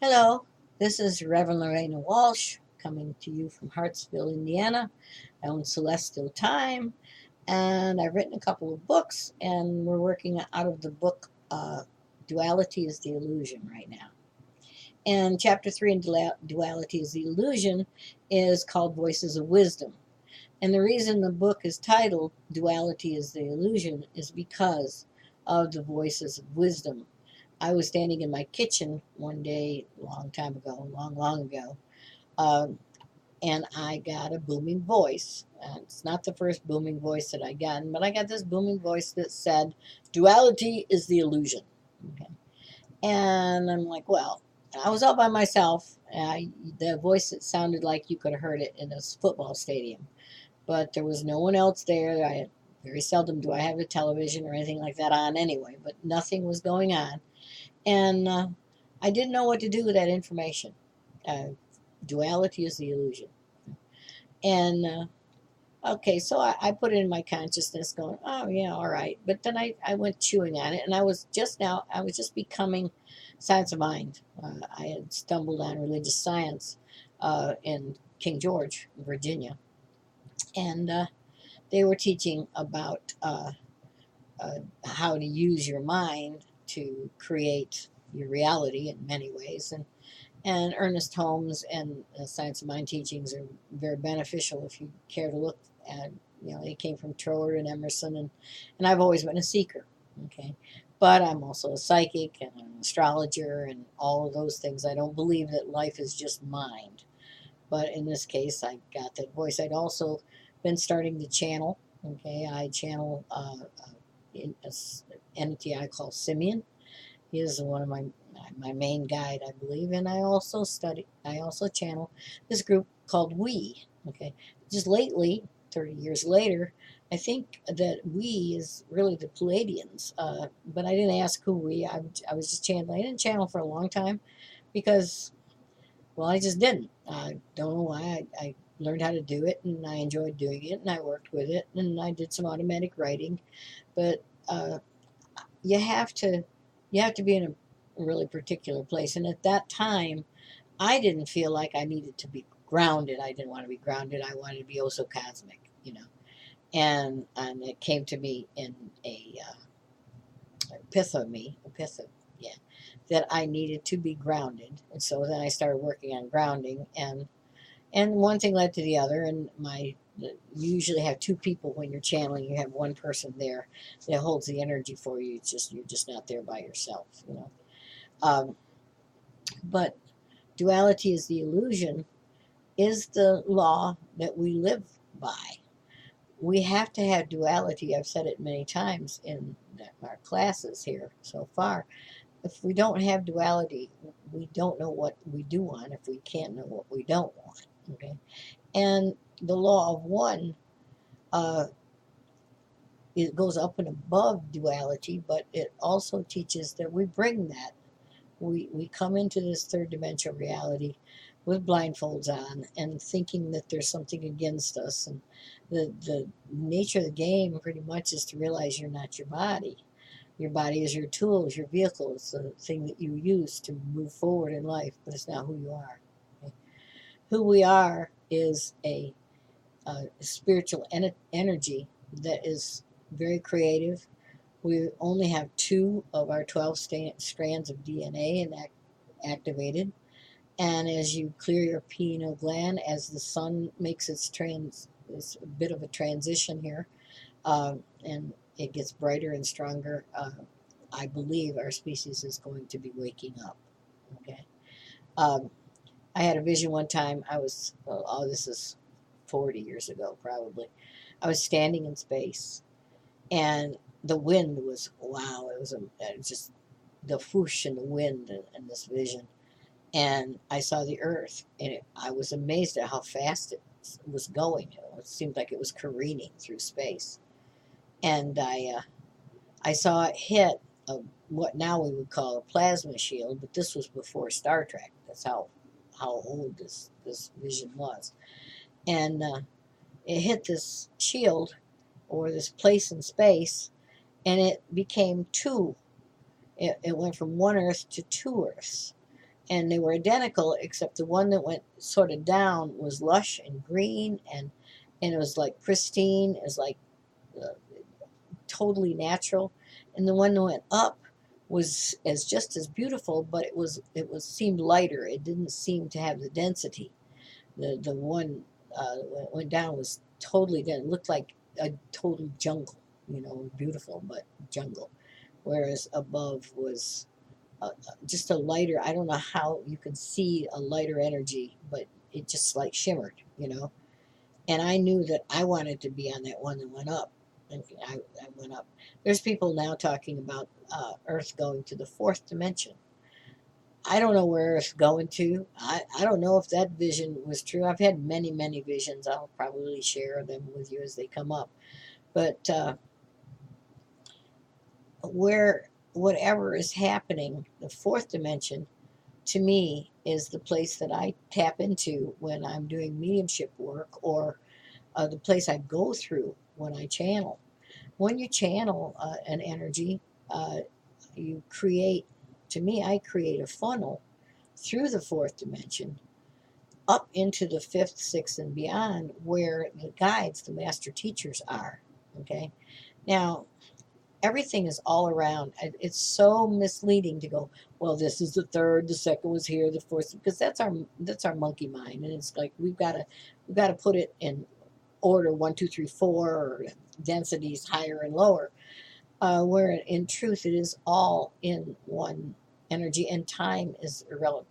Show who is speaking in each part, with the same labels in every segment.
Speaker 1: Hello, this is Reverend Lorena Walsh coming to you from Hartsville, Indiana. I own Celestial Time, and I've written a couple of books, and we're working out of the book Duality is the Illusion right now. And chapter 3 in Duality is the Illusion is called Voices of Wisdom. And the reason the book is titled Duality is the Illusion is because of the voices of wisdom. I was standing in my kitchen one day, long time ago, long ago, um, and I got a booming voice. It's not the first booming voice that I got, but I got this booming voice that said, "Duality is the illusion." Okay, and I'm like, well, I was all by myself. The voice, it sounded like you could have heard it in a football stadium, but there was no one else there. Very seldom do I have a television or anything like that on anyway, but nothing was going on. And I didn't know what to do with that information. Uh, Duality is the illusion. And okay, so I put it in my consciousness going, oh, yeah, all right. But then I went chewing on it, and I was just becoming science of mind. I had stumbled on religious science in King George, Virginia. And they were teaching about how to use your mind to create your reality in many ways. And Ernest Holmes and Science of Mind teachings are very beneficial if you care to look at. They came from Trower and Emerson, and I've always been a seeker. Okay, but I'm also a psychic and an astrologer and all of those things. I don't believe that life is just mind, but in this case, I got that voice. I'd also been starting to channel. Okay, I channel an entity I call Simeon. He is one of my main guide, I believe, and I also channel this group called We. Okay, just lately, 30 years later, I think that We is really the Palladians, but I didn't ask who We. I was just channeling. I didn't channel for a long time because, well, I just didn't. I don't know why. I learned how to do it, and I enjoyed doing it, and I worked with it, and I did some automatic writing, but uh, you have to you have to be in a really particular place, and at that time I didn't feel like I needed to be grounded. I didn't want to be grounded. I wanted to be oh so cosmic. And it came to me in a epiphany, yeah, that I needed to be grounded. And so then I started working on grounding, and one thing led to the other. And you usually have two people when you're channeling. You have one person there that holds the energy for you. You're just not there by yourself. um, but duality is the illusion, is the law that we live by. We have to have duality. I've said it many times in our classes here so far. If we don't have duality, we don't know what we do want if we can't know what we don't want. Okay, and the law of one, uh, it goes up and above duality, but it also teaches that we bring that. We come into this third dimensional reality with blindfolds on and thinking that there's something against us. And the nature of the game pretty much is to realize you're not your body. Your body is your tool, is your vehicle. It's the thing that you use to move forward in life, but it's not who you are. Okay? Who we are is a spiritual energy that is very creative. We only have two of our 12 strands of DNA activated. And as you clear your pineal gland, as the sun makes it's a bit of a transition here, and it gets brighter and stronger, I believe our species is going to be waking up. Okay. Um, I had a vision one time. This is 40 years ago, probably. I was standing in space, and the wind was, wow, it was just the whoosh and the wind and this vision. And I saw the Earth, and I was amazed at how fast it was going. It seemed like it was careening through space. And I saw it hit what now we would call a plasma shield, but this was before Star Trek. That's how old this vision was. And it hit this shield or this place in space, and it became two. It went from one Earth to two Earths. and they were identical, except the one that went sort of down was lush and green, and it was like pristine. It was like uh, totally natural, and the one that went up was as just as beautiful, but it was seemed lighter. It didn't seem to have the density. The one that went down was totally dense. It looked like a total jungle, beautiful but jungle, whereas above was just a lighter. I don't know how you can see a lighter energy, but it just like shimmered. And I knew that I wanted to be on that one that went up. And I went up. There's people now talking about Earth going to the fourth dimension. I don't know where Earth's going to. I don't know if that vision was true. I've had many, many visions. I'll probably share them with you as they come up. But where whatever is happening, the fourth dimension, to me, is the place that I tap into when I'm doing mediumship work, or the place I go through when I channel. When you channel an energy, uh, you create, to me, I create a funnel through the fourth dimension up into the fifth, sixth, and beyond, where the guides, the master teachers, are. Okay. Now, everything is all around. It's so misleading to go, well, this is the third, the second was here, the fourth, because that's our monkey mind, and it's like we've got to put it in order, 1, 2, 3, 4, or densities higher and lower. Where in truth it is all in one energy, and time is irrelevant.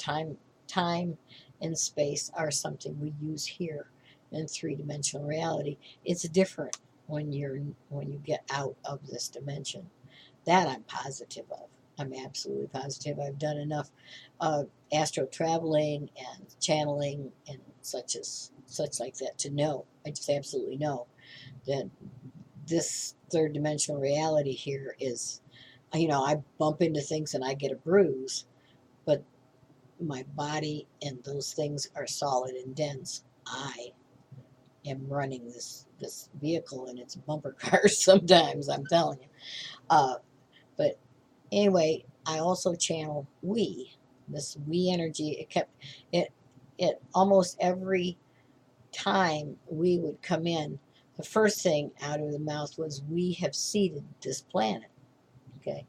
Speaker 1: Time and space are something we use here in three-dimensional reality. It's different when you get out of this dimension. That I'm positive of. I'm absolutely positive. I've done enough uh, astro traveling and channeling and such like that to know. I just absolutely know that this third dimensional reality here is, I bump into things and I get a bruise, but my body and those things are solid and dense. I am running this vehicle and it's bumper cars sometimes, I'm telling you. Uh, but anyway, I also channel this we energy. It almost every time we would come in, the first thing out of the mouth was, we have seeded this planet. Okay.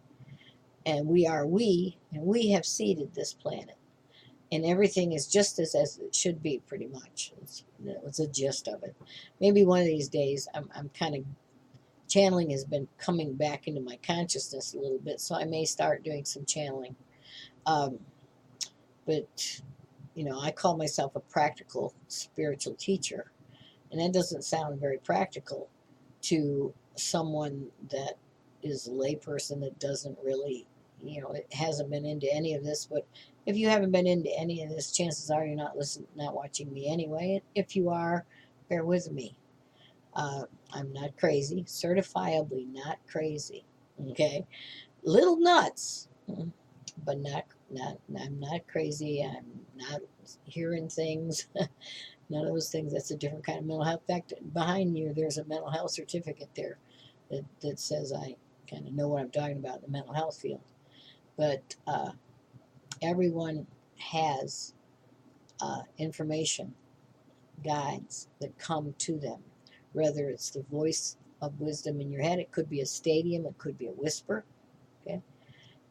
Speaker 1: And we have seeded this planet. And everything is just as it should be, pretty much. It's a gist of it. Maybe one of these days, I'm kind of, channeling has been coming back into my consciousness a little bit, so I may start doing some channeling. Um, but, I call myself a practical spiritual teacher. And that doesn't sound very practical to someone that is a layperson that doesn't really, it hasn't been into any of this. But if you haven't been into any of this, chances are you're not watching me anyway. If you are, bear with me. I'm not crazy, certifiably not crazy. Okay, little nuts, but I'm not crazy. I'm not hearing things. None of those things. That's a different kind of mental health. In fact, behind you, there's a mental health certificate there that says I kind of know what I'm talking about in the mental health field. But everyone has information, guides that come to them, whether it's the voice of wisdom in your head. It could be a stadium. It could be a whisper. Okay,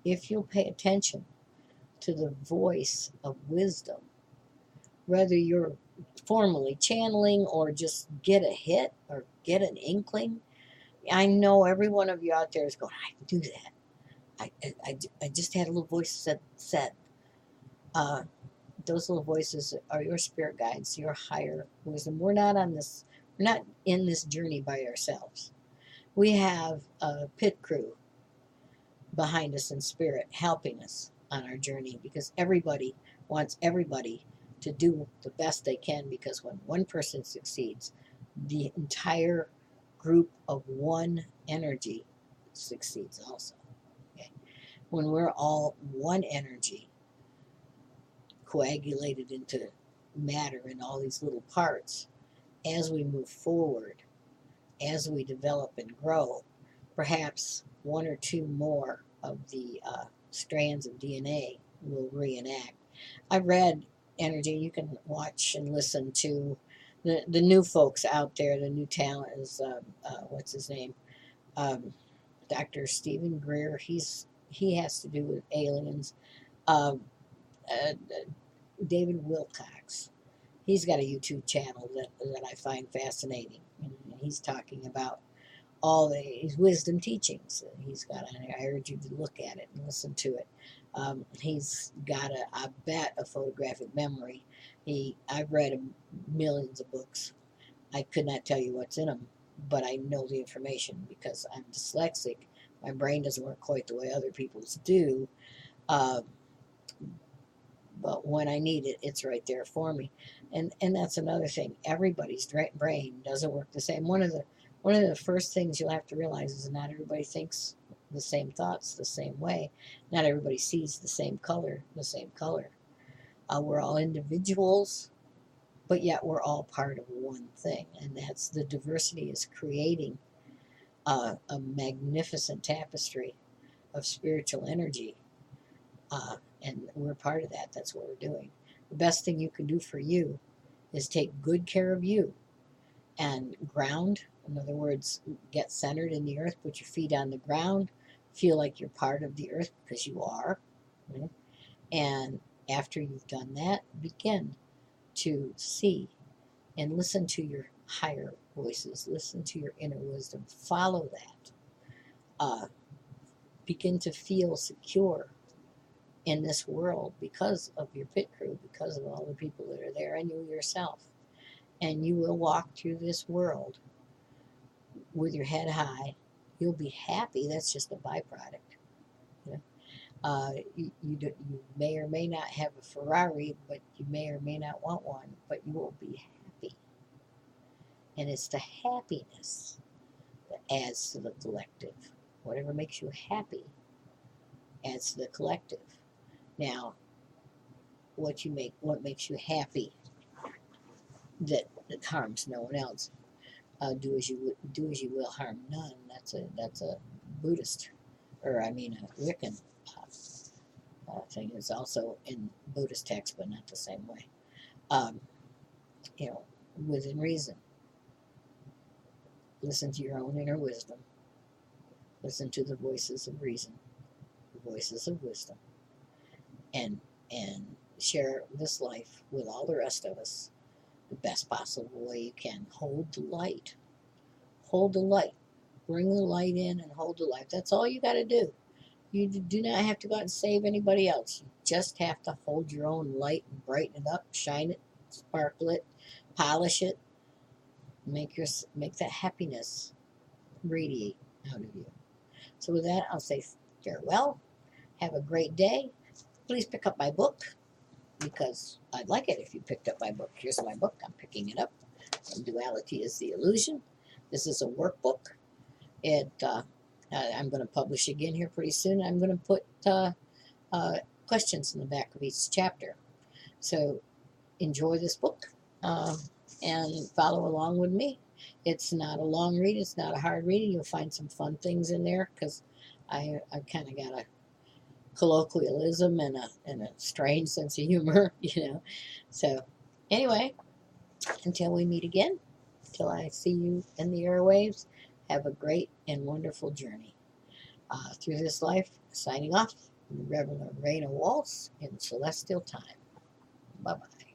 Speaker 1: if you'll pay attention to the voice of wisdom, whether you're formally channeling or just get a hit or get an inkling. I know every one of you out there is going, I can do that. I just had a little voice that said, uh, those little voices are your spirit guides, your higher wisdom. We're not in this journey by ourselves. We have a pit crew behind us in spirit helping us on our journey, because everybody wants everybody to do the best they can, because when one person succeeds, the entire group of one energy succeeds also. Okay? When we're all one energy coagulated into matter in all these little parts, as we move forward, as we develop and grow, perhaps one or two more of the strands of DNA will reenact. I read Energy. You can watch and listen to the new folks out there. The new talent is what's his name? Um, Dr. Stephen Greer. He has to do with aliens. Um, David Wilcox. He's got a YouTube channel that I find fascinating. And he's talking about all the his wisdom teachings. He's got. I urge you to look at it and listen to it. He's got I bet, a photographic memory. I've read millions of books. I could not tell you what's in them, but I know the information because I'm dyslexic. My brain doesn't work quite the way other people's do. Uh, but when I need it, it's right there for me. And that's another thing. Everybody's brain doesn't work the same. One of the first things you'll have to realize is not everybody thinks the same thoughts the same way. Not everybody sees the same color the same color. We're all individuals, but yet we're all part of one thing, and that's the diversity is creating a magnificent tapestry of spiritual energy. And we're part of that. That's what we're doing. The best thing you can do for you is take good care of you and ground. In other words, get centered in the earth, put your feet on the ground, feel like you're part of the earth because you are. Right? And after you've done that, begin to see and listen to your higher voices, listen to your inner wisdom, follow that. Begin to feel secure in this world because of your pit crew, because of all the people that are there, and you yourself. And you will walk through this world with your head high. You'll be happy. That's just a byproduct. You know? You may or may not have a Ferrari, but you may or may not want one, but you will be happy. And it's the happiness that adds to the collective. Whatever makes you happy adds to the collective. Now, what makes you happy that harms no one else. Do as you will, harm none. That's a Buddhist, or I mean a Wiccan thing. It's also in Buddhist text, but not the same way. Um, you know, within reason. Listen to your own inner wisdom. Listen to the voices of reason, the voices of wisdom, and share this life with all the rest of us the best possible way you can. Hold the light. Hold the light. Bring the light in and hold the light. That's all you got to do. You do not have to go out and save anybody else. You just have to hold your own light and brighten it up, shine it, sparkle it, polish it, make that happiness radiate out of you. So with that, I'll say farewell. Have a great day. Please pick up my book because I'd like it if you picked up my book. Here's my book. I'm picking it up. Duality is the Illusion. This is a workbook. I'm going to publish again here pretty soon. I'm going to put questions in the back of each chapter. So enjoy this book and follow along with me. It's not a long read. It's not a hard reading. You'll find some fun things in there because I kind of got a colloquialism and a strange sense of humor, So anyway, until we meet again, till I see you in the airwaves, have a great and wonderful journey through this life. Signing off, Reverend Raina Waltz in Celestial Time. Bye-bye.